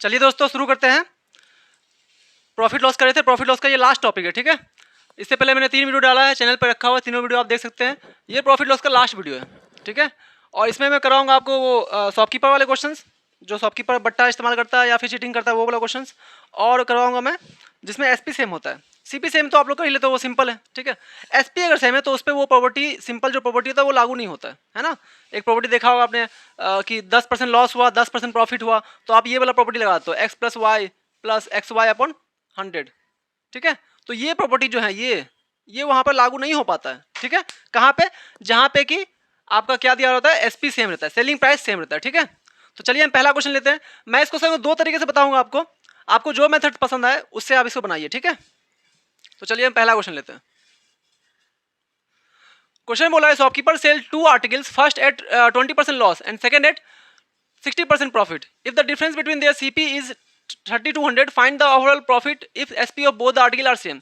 चलिए दोस्तों शुरू करते हैं। प्रॉफिट लॉस कर रहे थे, प्रॉफिट लॉस का ये लास्ट टॉपिक है, ठीक है। इससे पहले मैंने 3 वीडियो डाला है, चैनल पर रखा हुआ, तीनों वीडियो आप देख सकते हैं। ये प्रॉफिट लॉस का लास्ट वीडियो है, ठीक है। और इसमें मैं कराऊंगा आपको वो शॉपकीपर वाले क्वेश्चंस, जो शॉपकीपर बट्टा इस्तेमाल करता है या फिर चीटिंग करता है, वो वाला क्वेश्चंस। और करवाऊंगा मैं जिसमें एसपी सेम होता है। सीपी सेम तो आप लोग कर ही लेते हो, वो सिंपल है, ठीक है। एसपी अगर सेम है तो उस पर वो प्रॉपर्टी, सिंपल जो प्रॉपर्टी होता है वो लागू नहीं होता है ना। एक प्रॉपर्टी देखा होगा आपने कि 10% लॉस हुआ, 10% प्रॉफिट हुआ, तो आप ये वाला प्रॉपर्टी लगा दो, x plus y plus x y upon 100, ठीक है। तो ये प्रॉपर्टी जो है ये वहां पर लागू नहीं हो पाता है, ठीक है। कहाँ पे? जहां पे कि आपका क्या दिया होता है, एसपी सेम रहता है, सेलिंग प्राइस सेम रहता है, ठीक है। तो चलिए हम पहला क्वेश्चन लेते हैं। मैं इसको सर 2 तरीके से बताऊंगा आपको, आपको जो मेथड पसंद आए उससे आप इसको बनाइए, ठीक है। तो चलिए हम पहला क्वेश्चन लेते हैं। क्वेश्चन बोला है shopkeeper sell 2 articles, first at 20% loss and second at 60% profit. If the difference between their CP is 3200, find the overall profit if SP of both the article are same.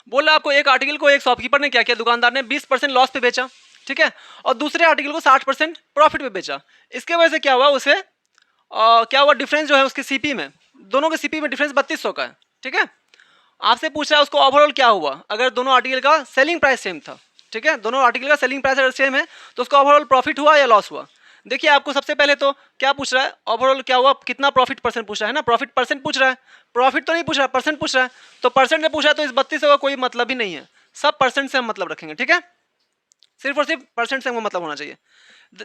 बोल रहा आपको एक article को एक shopkeeper ने क्या किया, दुकानदार ने 20% लॉस पे बेचा, ठीक है, और दूसरे आर्टिकल को 60% प्रॉफिट पे बेचा। इसके वजह से क्या हुआ, उसे क्या हुआ, डिफरेंस जो है उसके सीपी में, दोनों के सीपी में डिफरेंस 3200 का है, ठीक है। आपसे पूछ रहा है उसको ओवरऑल क्या हुआ अगर दोनों आर्टिकल का सेलिंग प्राइस सेम था, ठीक है। दोनों आर्टिकल का सेलिंग प्राइस अगर सेम है तो उसका ओवरऑल प्रॉफिट हुआ या लॉस हुआ। देखिए आपको सबसे पहले तो क्या पूछ रहा है, ओवरऑल क्या हुआ, कितना प्रॉफिट परसेंट पूछ रहा है ना, प्रॉफिट परसेंट पूछ रहा है, प्रॉफिट तो नहीं पूछ रहा है, परसेंट पूछ रहा है। तो परसेंट से पूछ रहा है तो इस 3200 का कोई मतलब ही नहीं है, सब परसेंट से हम मतलब रखेंगे, ठीक है। सिर्फ और सिर्फ परसेंट से हमको मतलब होना चाहिए।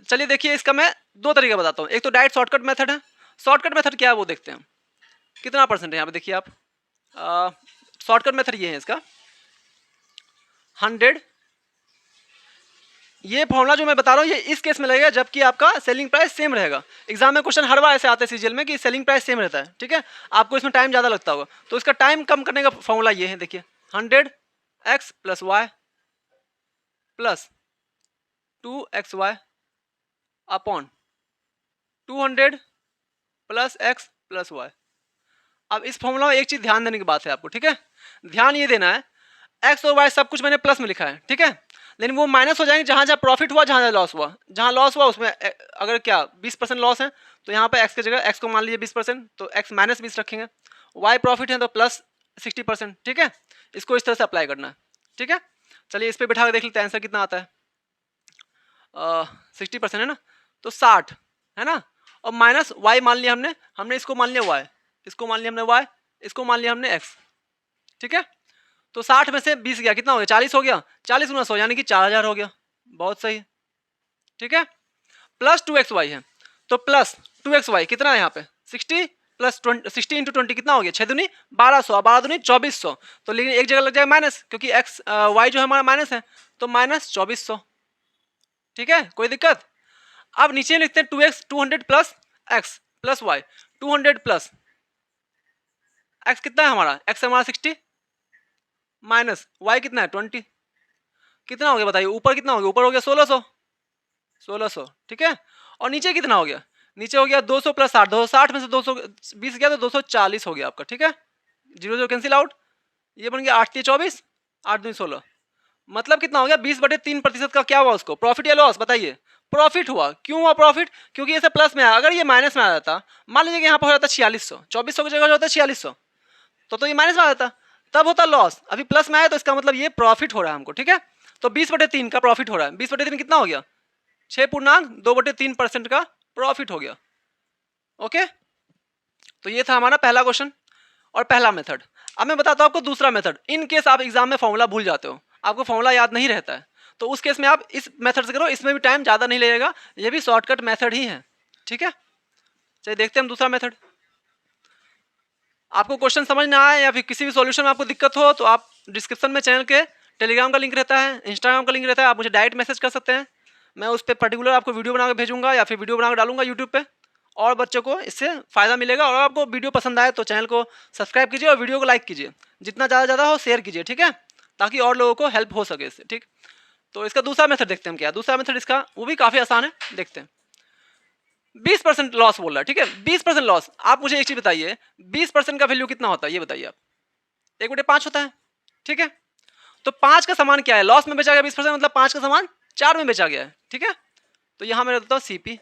चलिए देखिए, इसका मैं 2 तरीका बताता हूँ। एक तो डायरेक्ट शॉर्टकट मेथड है। शॉर्टकट मेथड क्या है वो देखते हैं। कितना परसेंट है यहाँ पे देखिए आप, शॉर्टकट मेथड ये है इसका 100। ये फॉर्मूला जो मैं बता रहा हूँ ये इस केस में लगेगा जबकि आपका सेलिंग प्राइस सेम रहेगा। एग्जाम में क्वेश्चन हर बार ऐसे आते हैं सीजीएल में कि सेलिंग प्राइस सेम रहता है, ठीक है। आपको इसमें टाइम ज़्यादा लगता होगा, तो इसका टाइम कम करने का फॉर्मूला ये है, देखिए 100x plus y plus 2xy upon 200 plus x plus y. अब इस फॉर्मूला में एक चीज ध्यान देने की बात है आपको, ठीक है। ध्यान ये देना है, एक्स और वाई सब कुछ मैंने प्लस में लिखा है, ठीक है, लेकिन वो माइनस हो जाएंगे जहां जहां प्रॉफिट हुआ, जहां जहां लॉस हुआ। जहां लॉस हुआ उसमें अगर क्या 20% लॉस है तो यहाँ पे एक्स की जगह एक्स को मान लीजिए 20%, तो एक्स माइनस 20 रखेंगे। वाई प्रॉफिट है तो प्लस 60%, ठीक है। इसको इस तरह से अप्लाई करना है, ठीक है। चलिए इस पर बैठा कर देख लेते हैं आंसर कितना आता है। 60% है ना, तो 60 है ना, और माइनस वाई मान लिया हमने इसको मान लिया वाई, इसको मान लिया हमने वाई, इसको मान लिया हमने एक्स, ठीक है। तो 60 में से 20 गया, कितना हो गया, 40 हो गया, 40 गुना 100 यानी कि 4000 हो गया, बहुत सही, ठीक है। प्लस 2xy है, तो प्लस 2xy कितना है यहाँ पे 60 प्लस 60 इंटू 20 कितना हो गया, 6 दूनी 1200, 12 दूनी 2400। तो लेकिन एक जगह लग जाएगा माइनस, क्योंकि एक्स वाई जो है हमारा माइनस है, तो माइनस 2400, ठीक है, कोई दिक्कत। अब नीचे लिखते हैं 2x 200 plus x plus y, 200 plus x कितना है हमारा, एक्स हमारा 60 माइनस वाई कितना है 20, कितना हो गया बताइए, ऊपर कितना हो गया, ऊपर हो गया 1600, ठीक है। और नीचे कितना हो गया, नीचे हो गया 200 प्लस 60, 260 में से 220 गया तो 240 हो गया आपका, ठीक है। 0 0 कैंसिल आउट, ये बन गया 8 24, 8 2 16, मतलब कितना हो गया 20/3% का क्या हुआ उसको, प्रॉफिट या लॉस बताइए। प्रॉफिट हुआ, क्यों हुआ प्रॉफिट, क्योंकि ऐसे प्लस में आया। अगर ये माइनस में आ जाता, मान लीजिए कि यहाँ पर हो जाता 4600, 2400 की जगह होता 4600, तो ये माइनस में आ जाता, तब होता लॉस। अभी प्लस में आया तो इसका मतलब ये प्रॉफिट हो रहा है हमको, ठीक है। तो 20/3 का प्रॉफिट हो रहा है, 20/3 कितना हो गया, 6.2/3% का प्रॉफिट हो गया, ओके। तो ये था हमारा पहला क्वेश्चन और पहला मेथड। अब मैं बताता हूँ आपको दूसरा मेथड। इन केस आप एग्जाम में फॉर्मूला भूल जाते हो, आपको फॉर्मूला याद नहीं रहता है, तो उस केस में आप इस मेथड से करो, इसमें भी टाइम ज़्यादा नहीं लगेगा, ये भी शॉर्टकट मेथड ही है, ठीक है। चलिए देखते हैं हम दूसरा मेथड। आपको क्वेश्चन समझ ना आए या फिर किसी भी सॉल्यूशन में आपको दिक्कत हो तो आप डिस्क्रिप्शन में चैनल के टेलीग्राम का लिंक रहता है, इंस्टाग्राम का लिंक रहता है, आप मुझे डायरेक्ट मैसेज कर सकते हैं। मैं उस पर पर्टिकुलर आपको वीडियो बना के भेजूंगा या फिर वीडियो बना कर डालूंगा यूट्यूब पे, और बच्चों को इससे फ़ायदा मिलेगा। और आपको वीडियो पसंद आए तो चैनल को सब्सक्राइब कीजिए और वीडियो को लाइक कीजिए, जितना ज़्यादा हो शेयर कीजिए, ठीक है, ताकि और लोगों को हेल्प हो सके इससे, ठीक। तो इसका दूसरा मेथड देखते हैं हम क्या, दूसरा मेथड इसका वो भी काफ़ी आसान है, देखते हैं। 20% लॉस बोल रहा है, ठीक है, 20% लॉस। आप मुझे एक चीज बताइए, 20% का वैल्यू कितना होता है ये बताइए आप, 1/5 होता है, ठीक है। तो 5 का सामान क्या है, लॉस में बेचा गया 20%, मतलब 5 का सामान 4 में बेचा गया है, ठीक है। तो यहां मैं रखता हूं सीपी,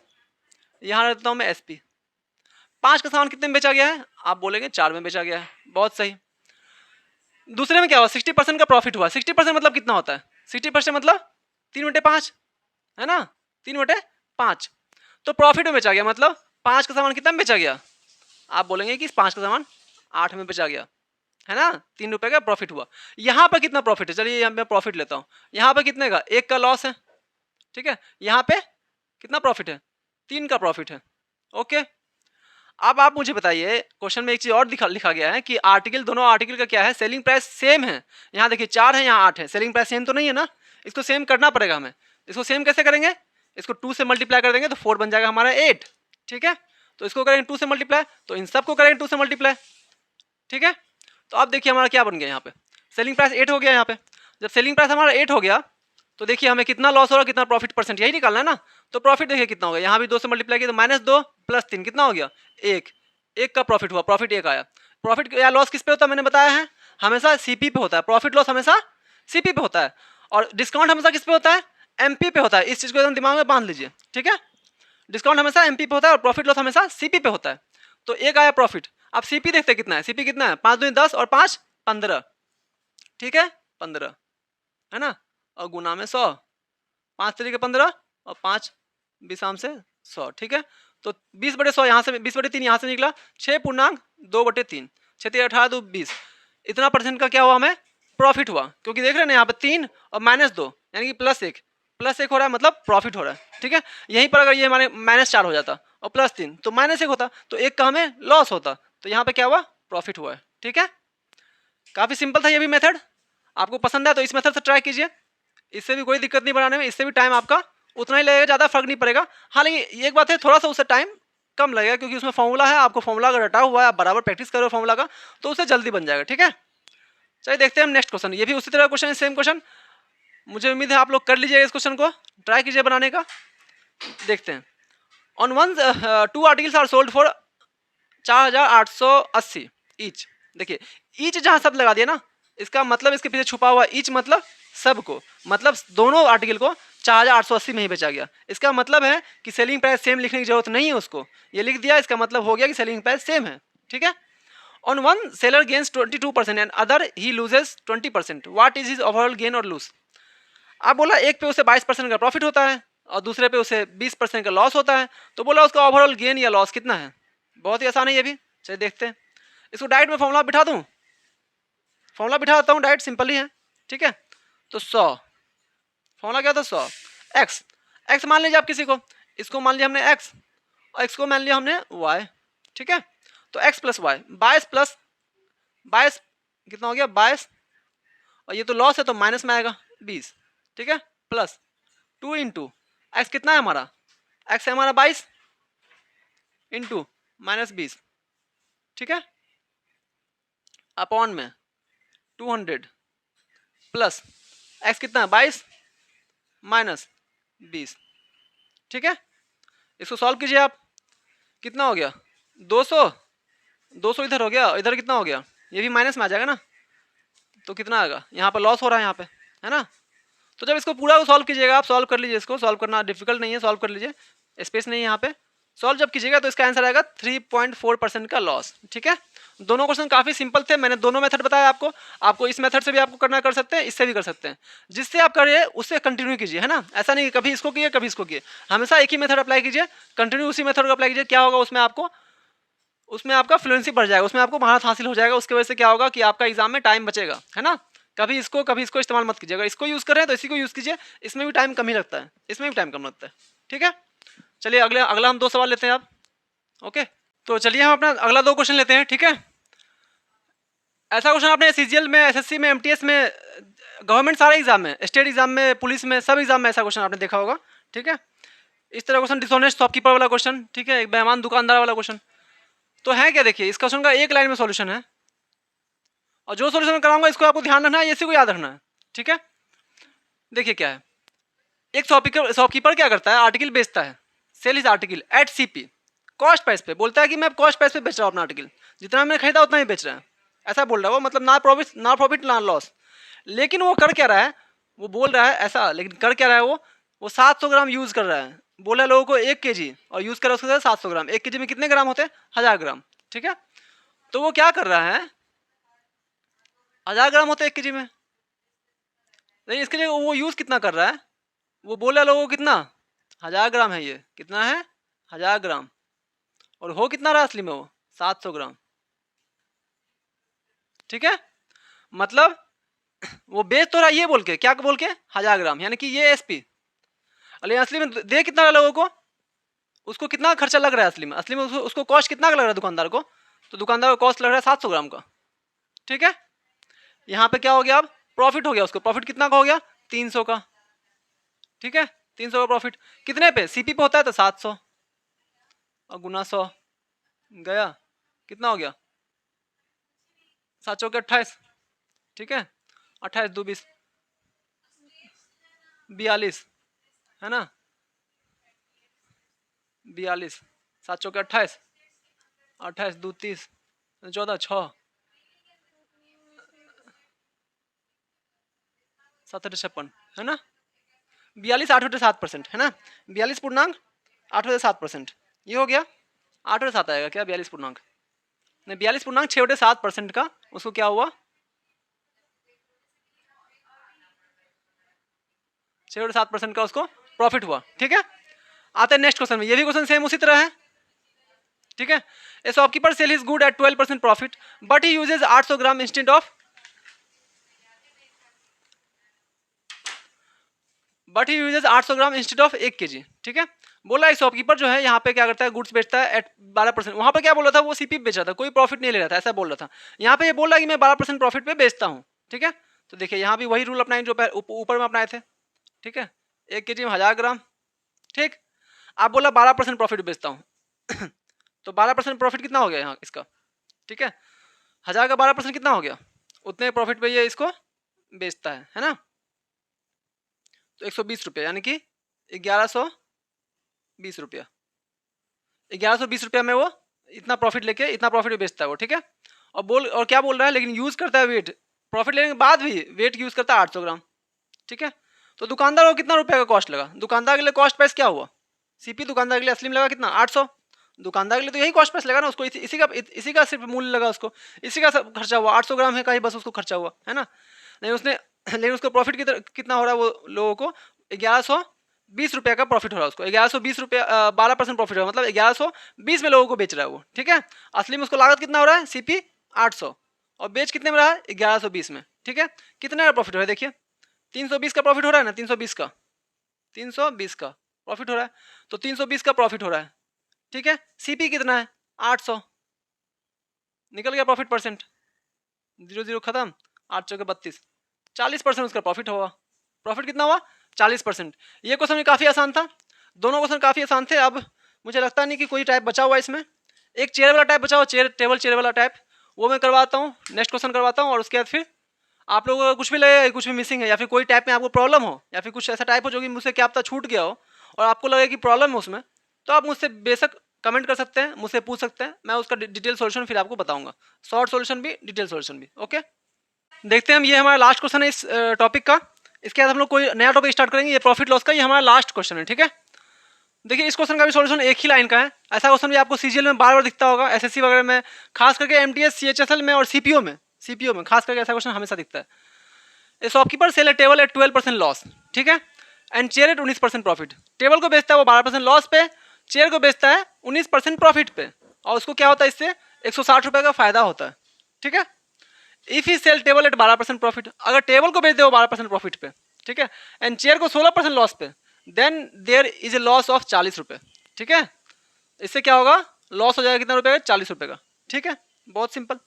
यहां रखता हूं मैं एसपी। 5 का सामान कितने में बेचा गया है? आप बोलेंगे 4 में बेचा गया है, बहुत सही। दूसरे में क्या हुआ? 60% का प्रॉफिट हुआ। 60% मतलब कितना होता है? 60% मतलब 3/5 है ना, 3/5। तो प्रॉफिट में बेचा गया, मतलब 5 का सामान कितना में बेचा गया? आप बोलेंगे कि 5 का सामान 8 में बेचा गया, है ना, 3 रुपए का प्रॉफिट हुआ। यहाँ पर कितना प्रॉफिट है? चलिए यहाँ मैं प्रॉफिट लेता हूँ। यहाँ पे कितने का? 1 का लॉस है, ठीक है। यहाँ पे कितना प्रॉफिट है? 3 का प्रॉफिट है। ओके, अब आप मुझे बताइए, क्वेश्चन में एक चीज और लिखा गया है कि आर्टिकल, दोनों आर्टिकल का क्या है? सेलिंग प्राइस सेम है। यहाँ देखिए 4 है, यहाँ 8 है, सेलिंग प्राइस सेम तो नहीं है ना, इसको सेम करना पड़ेगा हमें। इसको सेम कैसे करेंगे? इसको 2 से मल्टीप्लाई कर देंगे तो 4 बन जाएगा हमारा 8, ठीक है। तो इसको करेंगे 2 से मल्टीप्लाई, तो इन सबको करेंगे 2 से मल्टीप्लाई, ठीक है। तो अब देखिए हमारा क्या बन गया, यहाँ पे सेलिंग प्राइस 8 हो गया। यहाँ पे जब सेलिंग प्राइस हमारा 8 हो गया तो देखिए हमें कितना लॉस हो रहा है, कितना प्रॉफिट परसेंट, यही निकालना है ना। तो प्रॉफिट देखिए कितना हो गया, यहाँ भी 2 से मल्टीप्लाई किया तो -2 + 3 कितना हो गया? 1 का प्रॉफिट हुआ, प्रॉफिट 1 आया। प्रॉफिट या लॉस किस पे होता है? मैंने बताया है, हमेशा सीपी पे होता है। प्रॉफिट लॉस हमेशा सीपी पे होता है, और डिस्काउंट हमेशा किस पे होता है? एमपी पे होता है। इस चीज को एकदम दिमाग में बांध लीजिए, ठीक है। डिस्काउंट हमेशा एमपी पे होता है और प्रॉफिट लॉस हमेशा सीपी पे होता है। तो 1 आया प्रॉफिट। अब सीपी देखते हैं कितना है। सीपी कितना है? 5 दूनी 10 और 5 15, ठीक है, 15 है ना, और गुना में 100, 5 तरीके 15 और 5 20 से 100, ठीक है। तो 20/100 यहाँ से, 20/3 यहाँ से निकला, 6.2/3, 6 18 2 20, इतना परसेंट का क्या हुआ? हमें प्रॉफिट हुआ। क्योंकि देख रहे हैं ना यहाँ पे 3 और -2 यानी कि +1 हो रहा है, मतलब प्रॉफिट हो रहा है, ठीक है। यहीं पर अगर ये हमारे -4 हो जाता और +3 तो -1 होता, तो 1 का हमें लॉस होता। तो यहाँ पे क्या हुआ? प्रॉफिट हुआ है, ठीक है। काफ़ी सिंपल था ये भी मेथड। आपको पसंद है तो इस मेथड से ट्राई कीजिए, इससे भी कोई दिक्कत नहीं बनाने में, इससे भी टाइम आपका उतना ही लगेगा, ज़्यादा फर्क नहीं पड़ेगा। हालांकि एक बात है, थोड़ा सा उससे टाइम कम लगेगा, क्योंकि उसमें फॉर्मूला है, आपको फॉर्मूला अगर रटा हुआ है, आप बराबर प्रैक्टिस करो फॉर्मूला का, तो उससे जल्दी बन जाएगा, ठीक है। चलिए देखते हैं हम नेक्स्ट क्वेश्चन। ये भी उसी तरह क्वेश्चन है, सेम क्वेश्चन। मुझे उम्मीद है आप लोग कर लीजिएगा इस क्वेश्चन को, ट्राई कीजिए बनाने का। देखते हैं। On one 2 articles are sold for 4880 each. देखिए ईच जहाँ शब्द लगा दिया ना, इसका मतलब इसके पीछे छुपा हुआ ईच मतलब सब को, मतलब दोनों आर्टिकल को 4880 में ही बेचा गया। इसका मतलब है कि सेलिंग प्राइस सेम लिखने की जरूरत नहीं है, उसको ये लिख दिया, इसका मतलब हो गया कि सेलिंग प्राइस सेम है, ठीक है। On one seller gains 22% and other he loses 20%, what is his overall gain और लूज। आप बोला एक पे उसे 22% का प्रॉफिट होता है और दूसरे पे उसे 20% का लॉस होता है, तो बोला उसका ओवरऑल गेन या लॉस कितना है। बहुत ही आसान है ये भी, चलिए देखते हैं। इसको डायरेक्ट में फॉर्मूला बिठा दूं, फॉर्मूला बिठा देता हूँ, डायरेक्ट सिंपल ही है, ठीक है। तो 100 फॉर्मूला क्या था? 100 एक्स मान लीजिए आप किसी को, इसको मान लिया हमने एक्स और एक्स को मान लिया हमने वाई, ठीक है। तो एक्स प्लस वाई, 22 कितना हो गया? 22, और ये तो लॉस है तो माइनस में आएगा 20, ठीक है, प्लस 2 इंटू एक्स कितना है हमारा? एक्स है हमारा 22 इंटू -20, ठीक है, अपॉन में 200 प्लस एक्स कितना है? 22 -20, ठीक है। इसको सॉल्व कीजिए आप, कितना हो गया? 200 इधर हो गया, इधर कितना हो गया? ये भी माइनस में आ जाएगा ना, तो कितना आएगा? यहाँ पर लॉस हो रहा है यहाँ पे, है ना। तो जब इसको पूरा को सॉल्व कीजिएगा, आप सॉल्व कर लीजिए, इसको सॉल्व करना डिफिकल्ट नहीं है, सॉल्व कर लीजिए, स्पेस नहीं है यहाँ पे। सॉल्व जब कीजिएगा तो इसका आंसर आएगा 3.4% का लॉस, ठीक है। दोनों क्वेश्चन काफी सिंपल थे, मैंने दोनों मेथड बताया आपको। आपको इस मेथड से भी आपको करना कर सकते हैं, इससे भी कर सकते हैं, जिससे आप करिए उससे कंटिन्यू कीजिए, है ना। ऐसा नहीं कभी इसको किए कभी इसको किए, हमेशा एक ही मेथड अप्लाई कीजिए, कंटिन्यू उसी मेथड को अप्लाई कीजिए। क्या होगा उसमें आपका फ्लुएंसी बढ़ जाएगा, उसमें आपको महारत हासिल हो जाएगा। उसकी वजह से क्या होगा कि आपका एग्जाम में टाइम बचेगा, है ना। कभी इसको इस्तेमाल मत कीजिए, अगर इसको यूज कर रहे हैं तो इसी को यूज कीजिए, इसमें भी टाइम कम ही लगता है, इसमें भी टाइम कम लगता है, ठीक है। चलिए अगला हम 2 सवाल लेते हैं आप, ओके। तो चलिए हम अपना अगला 2 क्वेश्चन लेते हैं, ठीक है। ऐसा क्वेश्चन आपने सीजीएल में, एसएससी में, एमटीएस में, गवर्नमेंट सारे एग्जाम में, स्टेट एग्जाम में, पुलिस में, सब एग्जाम में ऐसा क्वेश्चन आपने देखा होगा, ठीक है। इस तरह क्वेश्चन, डिसऑनेस्ट शॉपकीपर वाला क्वेश्चन, ठीक है, एक बेईमान दुकानदार वाला क्वेश्चन। तो है क्या, देखिए इस क्वेश्चन का एक लाइन में सॉल्यूशन है, और जो सॉल्यूशन कराऊंगा इसको आपको ध्यान रखना है, इसी को याद रखना है, ठीक है। देखिए क्या है, एक शॉपकीपर क्या करता है? आर्टिकल बेचता है, sell is article at CP, cost price पे। बोलता है कि मैं कॉस्ट प्राइस पे बेच रहा हूँ अपना आर्टिकल, जितना मैंने खरीदा उतना ही बेच रहा है, ऐसा बोल रहा है वो, मतलब ना प्रॉफिट ना लॉस। लेकिन वो कर क्या रहा है? वो बोल रहा है ऐसा, लेकिन कर क्या रहा है वो 700 ग्राम यूज कर रहा है, बोला लोगों को 1 kg और यूज करा उसके साथ 700 ग्राम। 1 kg में कितने ग्राम होते हैं? 1000 ग्राम। ठीक है, तो वो क्या कर रहा है, 1000 ग्राम होते हैं 1 kg में, लेकिन इसके लिए वो यूज कितना कर रहा है, वो बोला लोगों को कितना, 1000 ग्राम है, ये कितना है, 1000 ग्राम, और हो कितना रहा असली में, वो 700 ग्राम। ठीक है, मतलब वो बेच तो रहा ये बोल के, क्या बोल के, 1000 ग्राम, यानी कि ये एसपी, लेकिन असली में दे कितना रहा लोगों को, उसको कितना खर्चा लग रहा है असली में, उसको कॉस्ट कितना लग रहा है दुकानदार को, तो दुकानदार को कॉस्ट लग रहा है 700 ग्राम का। ठीक है, यहाँ पे क्या हो गया, अब प्रॉफिट हो गया उसको, प्रॉफिट कितना का हो गया, 300 का। ठीक है, 300 का प्रॉफिट कितने पे, सीपी पे होता है तो 700 और गुना 100 गया, कितना हो गया, 7 चौके 28। ठीक है, 28 दो 20, 42 है ना, 42, 7 चौके 28, 28 दो 30, 14 6 7 है ना, 42 8.7% है ना, 42.8%, ये हो गया 8.7 आएगा क्या, 42 नहीं, 42.6% का उसको क्या हुआ, 6.7% का उसको प्रॉफिट हुआ। ठीक है, आते हैं नेक्स्ट क्वेश्चन में, ये भी क्वेश्चन सेम उसी तरह है। ठीक है, a shopkeeper sell his good at 12% profit but he uses 800 gram instant of, but he uses 800 gram instead of 1 kg। ठीक है, बोला एक शॉपकीपर जो है यहाँ पे क्या करता है, गुड्स बेचता है एट 12%, वहां पे क्या बोल रहा था, वो सीपी बेच रहा था, कोई प्रॉफिट नहीं ले रहा था, ऐसा बोल रहा था। यहाँ पे ये बोल रहा है कि मैं 12% प्रॉफिट पे बेचता हूँ। ठीक है, तो देखिए यहाँ भी वही रूल अपनाए जो ऊपर में अपनाए थे। ठीक है, 1 kg में 1000 ग्राम। ठीक, आप बोला 12% प्रॉफिट बेचता हूँ तो 12% प्रॉफिट कितना हो गया यहाँ इसका। ठीक है, 1000 का 12% कितना हो गया, उतने प्रॉफिट पे ये इसको बेचता है ना, तो 120 रुपये, यानी कि 1120 रुपया, 1120 रुपया में वो इतना प्रॉफिट लेके इतना प्रॉफिट बेचता है वो। ठीक है, और क्या बोल रहा है, लेकिन यूज करता है वेट, प्रॉफिट लेने के बाद भी वेट यूज करता है 800 ग्राम। ठीक है, तो दुकानदार को कितना रुपए का कॉस्ट लगा, दुकानदार के लिए कॉस्ट प्राइस क्या हुआ, सीपी दुकानदार के लिए असली में लगा कितना, 800, दुकानदार के लिए तो यही कॉस्ट प्राइस लगा ना उसको, इसी का सिर्फ मूल्य लगा उसको, इसी का सब खर्चा हुआ, 800 ग्राम है का ही बस उसको खर्चा हुआ है ना, नहीं उसने लेकिन उसको प्रॉफिट कितना हो रहा है, वो लोगों को 1120 रुपये का प्रॉफिट हो रहा है उसको, 1120 रुपये, 12% प्रॉफिट हो रहा है, मतलब 1120 में लोगों को बेच रहा है वो। ठीक है, असली में उसको लागत कितना हो रहा है, सीपी 800 और बेच कितने में रहा है, 1120 में। ठीक है, कितने का प्रॉफिट हो रहा है, देखिए 320 का प्रॉफिट हो रहा है ना, 320 का प्रॉफिट हो रहा है, तो 320 का प्रॉफिट हो रहा है। ठीक है, सीपी कितना है, 800, निकल गया प्रॉफिट परसेंट, 0 खत्म, 8 चौके 32, 40% उसका प्रॉफिट होगा। प्रॉफिट कितना हुआ, 40%। ये क्वेश्चन भी काफ़ी आसान था, दोनों क्वेश्चन काफ़ी आसान थे। अब मुझे लगता नहीं कि कोई टाइप बचा हुआ इसमें, एक चेयर वाला टाइप बचा हुआ, चेयर वाला टाइप, वो मैं करवाता हूँ, नेक्स्ट क्वेश्चन करवाता हूँ, और उसके बाद फिर आप लोगों को कुछ भी लगे, कुछ भी मिसिंग है, या फिर कोई टाइप में आपको प्रॉब्लम हो, या फिर कुछ ऐसा टाइप हो जो कि मुझसे क्या पता छूट गया हो और आपको लगे कि प्रॉब्लम है उसमें, तो आप मुझसे बेशक कमेंट कर सकते हैं, मुझसे पूछ सकते हैं, मैं उसका डिटेल सॉल्यूशन फिर आपको बताऊंगा, शॉर्ट सॉल्यूशन भी, डिटेल सॉल्यूशन भी। ओके, देखते हैं हम, ये हमारा लास्ट क्वेश्चन है इस टॉपिक का, इसके बाद हम लोग कोई नया टॉपिक स्टार्ट करेंगे, ये प्रॉफिट लॉस का, ये हमारा लास्ट क्वेश्चन है। ठीक है, देखिए इस क्वेश्चन का भी सॉल्यूशन एक ही लाइन का है, ऐसा क्वेश्चन भी आपको सीजीएल में बार बार दिखता होगा, एसएससी वगैरह में, खास करके एमटीएस सीएचएसएल में और सीपीओ में खास करके ऐसा क्वेश्चन हमेशा दिखता है। A shopkeeper sell a table at 12% loss. ठीक है, and chair at 19% profit, table को बेचता है वो 12% लॉस पे, चेयर को बेचता है 19% प्रॉफिट पे, और उसको क्या होता है, इससे 160 रुपये का फायदा होता है। ठीक है, if he sell table at 12% profit, अगर टेबल को बेच दे वो 12% प्रॉफिट पे, ठीक है, एंड चेयर को 16% लॉस पे, then there is a loss of 40 रुपये। ठीक है, इससे क्या होगा, लॉस हो जाएगा कितना रुपये का, 40 रुपये का। ठीक है, बहुत सिंपल।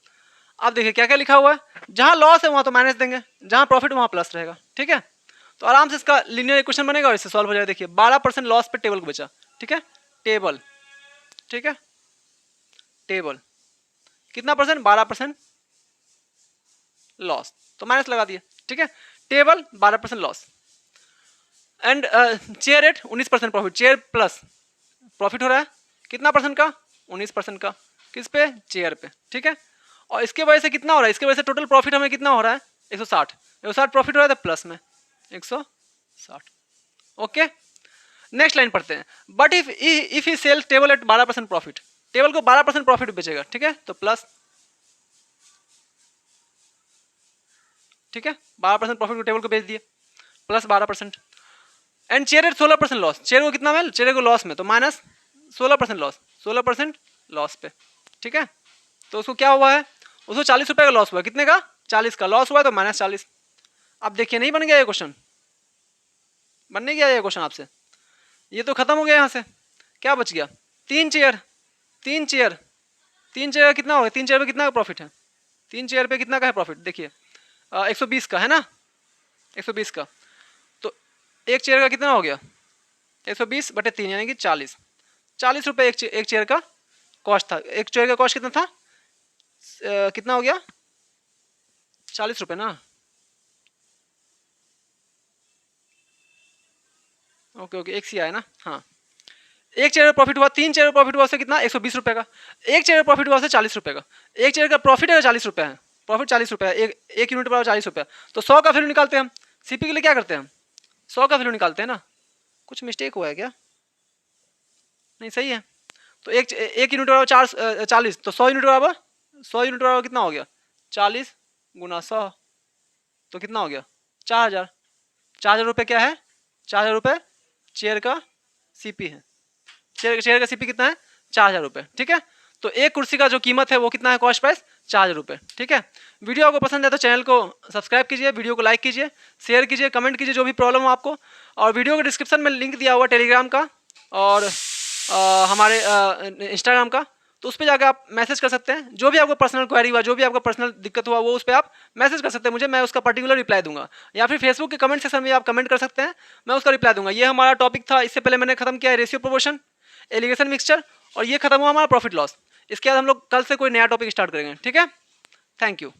अब देखिए क्या क्या लिखा हुआ है, जहां लॉस है वहां तो माइनस देंगे, जहां प्रॉफिट वहां प्लस रहेगा। ठीक है, तो आराम से इसका लीनियर इक्वेशन बनेगा और इससे सॉल्व हो जाएगा। देखिए 12% लॉस पे टेबल को बेचा, ठीक है, टेबल, ठीक है, टेबल कितना परसेंट, 12% लॉस, तो माइनस लगा दिए। ठीक है, table 12% loss, and chair at 19% profit, chair plus profit हो रहा है कितना परसेंट का, 19% का, किस पे, चेयर पे। ठीक है, और इसके वजह से कितना हो रहा है, इसके वजह से टोटल प्रॉफिट हमें कितना हो रहा है, 160 प्रॉफिट हो रहा है प्लस में 160। ओके, नेक्स्ट लाइन पढ़ते हैं, but if he sell table at 12% profit, table को 12% प्रॉफिट बेचेगा, ठीक है, तो प्लस, ठीक है, 12% प्रॉफिट को टेबल को बेच दिए, plus 12%, and chair at 16% loss, chair को कितना में, चेयर को लॉस में, तो माइनस 16% लॉस, 16% लॉस पे, ठीक है, तो उसको क्या हुआ है, उसको 40 रुपये का लॉस हुआ, कितने का, 40 का लॉस हुआ, तो माइनस 40। अब देखिए नहीं बन गया ये क्वेश्चन, बन नहीं गया ये क्वेश्चन आपसे, ये तो खत्म हो गया यहाँ से, क्या बच गया, 3 चेयर, 3 चेयर, 3 चेयर कितना हो गया, 3 चेयर पे कितना का प्रॉफिट है, 3 चेयर पे कितना का है प्रॉफिट, देखिए 120 का है ना, 120 का, तो एक चेयर का कितना हो गया, 120/3 यानी कि 40, 40 रुपये एक चेयर का कॉस्ट था, एक चेयर का कॉस्ट कितना था, कितना हो गया, 40 रुपये ना, ओके ओके, एक सी आया ना, हाँ, एक चेयर का प्रॉफिट हुआ, 3 चेयर का प्रॉफिट हुआ उससे कितना, 120 रुपये का, एक चेयर का प्रॉफिट हुआ उससे 40 रुपये का, एक चेयर का प्रॉफिट है 40 रुपये है, प्रॉफिट 40 रुपये है, एक यूनिट पर 40 रुपये, तो 100 का वैल्यू निकालते हैं हम, सीपी के लिए क्या करते हैं हम, 100 का वैल्यू निकालते हैं ना, कुछ मिस्टेक हुआ है क्या, नहीं सही है, तो एक यूनिट बराबर 40, तो 100 यूनिट बराबर, 100 यूनिट बराबर कितना हो गया, 40 गुना 100, तो कितना हो गया, 4000, 4000 रुपये क्या है, 4000 रुपये चेयर का सीपी है, चेयर का सीपी कितना है, 4000 रुपये, ठीक है, तो एक कुर्सी का जो कीमत है वो कितना है, कॉस्ट प्राइस 4000 रुपये, ठीक है। वीडियो आपको पसंद है तो चैनल को सब्सक्राइब कीजिए, वीडियो को लाइक कीजिए, शेयर कीजिए, कमेंट कीजिए जो भी प्रॉब्लम हो आपको, और वीडियो के डिस्क्रिप्शन में लिंक दिया हुआ टेलीग्राम का और हमारे इंस्टाग्राम का, तो उस पर जाकर आप मैसेज कर सकते हैं, जो भी आपको पर्सनल क्वेरी हुआ, जो भी आपको पर्सनल दिक्कत हुआ वो उस पर आप मैसेज कर सकते हैं मुझे, मैं उसका पर्टिकुलर रिप्लाई दूंगा, या फिर फेसबुक के कमेंट सेक्शन में आप कमेंट कर सकते हैं, मैं उसका रिप्लाई दूंगा। ये हमारा टॉपिक था, इससे पहले मैंने खत्म किया है रेशियो प्रोपोर्शन, एलिगेशन मिक्सचर, और ये खत्म हुआ हमारा प्रॉफिट लॉस। इसके बाद हम लोग कल से कोई नया टॉपिक स्टार्ट करेंगे, ठीक है, थैंक यू।